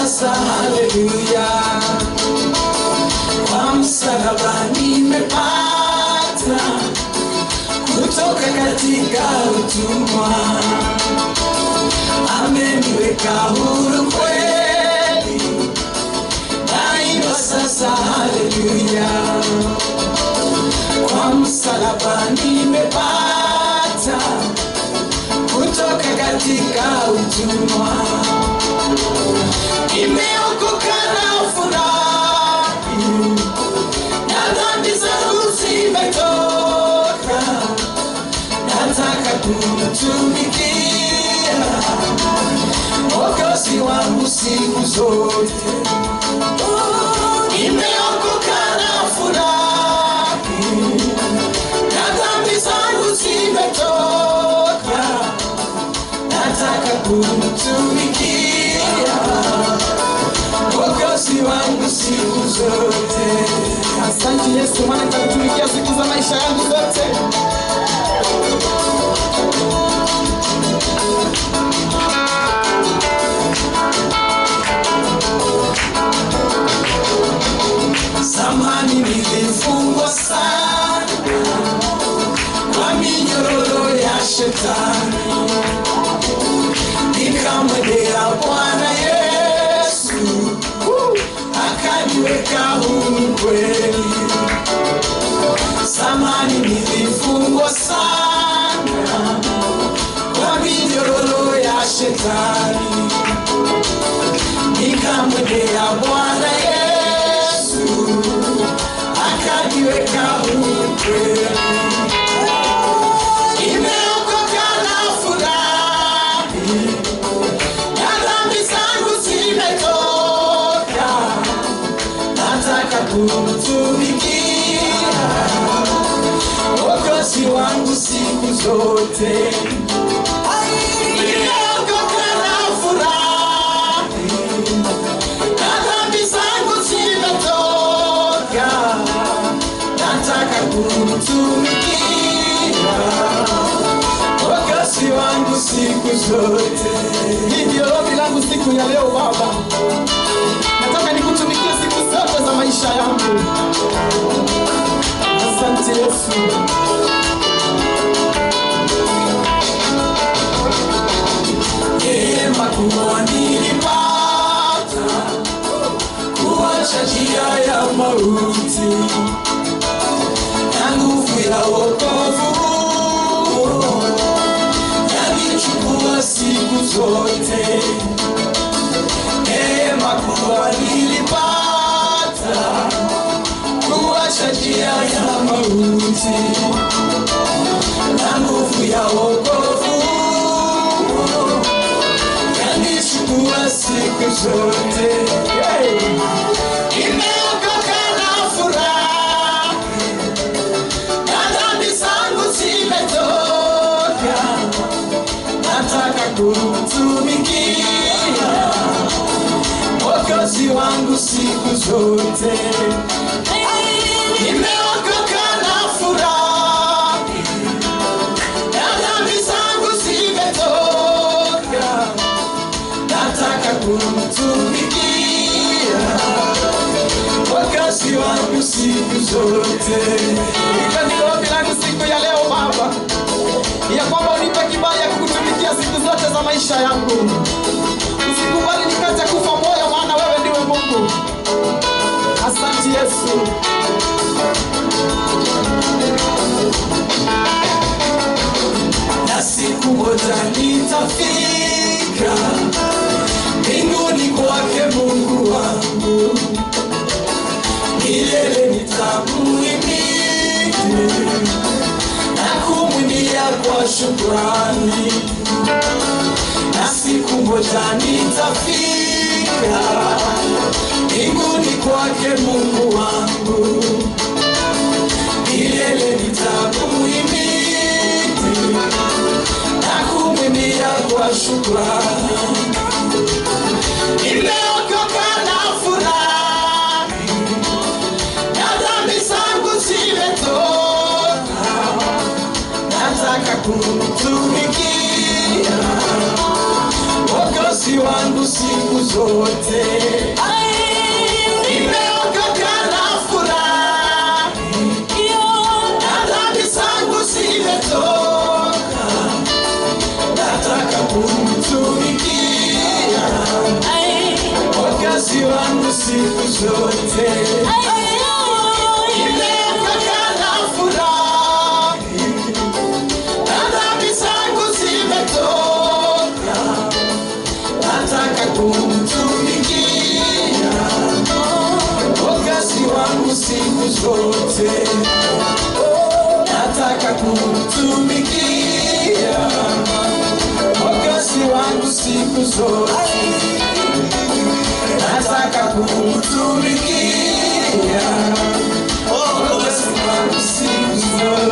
sasa, haleluya. Kwa msalaba nimepata kutoka katika utumwa, ameniweka huru kweli, naimba sasa, haleluya. Kwa msalaba nimepata kutoka katika utumwa, nimeokoka na furahi, na dhambi zangu zimetoka, nataka kumtumikia Mwokozi wangu siku zote. Nimeokoka na furahi, na dhambi zangu zimetoka, nataka kumtumikia Mwokozi wangu siku zote. Asante Yesu, maana nitakutumikia siku za maisha yangu zote. Zamani nilifungwa sana kwa minyororo ya shetani, nikamwendea Bwana Yesu, akaniweka huru kweli. Zamani nilifungwa sana kwa minyororo ya shetani, nikamwendea Bwana Yesu, akaniweka huru kweli. Nimeokoka na furahi, na dhambi zangu zimetoka, nataka kumtumikia Mwokozi wangu siku zote. Nimeokoka na furahi, na dhambi zangu zimetoka, nataka kumtumikia Mwokozi wangu siku zote. Hivyo ombi langu siku ya leo Baba, nataka nikutumikie siku zote za maisha yangu. Asante Yesu. Neema kubwa nilipata kuacha njia ya mauti, na nguvu ya wokovu yanichukua siku zote. Neema kubwa nilipata kuacha njia ya mauti, na nguvu ya wokovu yanichukua siku zote. Nimeokoka na furahi, na dhambi zangu zimetoka, nataka kumtumikia Mwokozi wangu siku zote. Nimeokoka na furahi, na dhambi zangu zimetoka, nataka kumtumikia Mwokozi wangu siku zote. Hivyo ndilo ombi langu siku ya leo Baba, ya kwamba unipe kibali ya kukutumikia siku zote za maisha yangu. Usikubali nikate kufa moyo, maana wewe ndiwe Mungu. Asante Yesu. Na siku moja nitafika mbinguni kwake Mungu wangu, milele nitamuhimidi na kumwimbia kwa shukrani. Na siku moja nitafika mbinguni kwake Mungu wangu, milele nitamuhimidi na kumwimbia kwa shukrani. Nimeokoka na furahi, na dhambi zangu zimetoka, nataka kumtumikia Mwokozi wangu siku zote. Nimeokoka na furaha, na dhambi zangu zimetoka. Nataka kumtumikia Mwokozi wangu siku zote. Nimeokoka na furaha, na dhambi zangu zimetoka. Nataka kumtumikia Mwokozi wangu siku zote. Nataka kumtumikia Mwokozi wangu siku zote. Nataka kumtumikia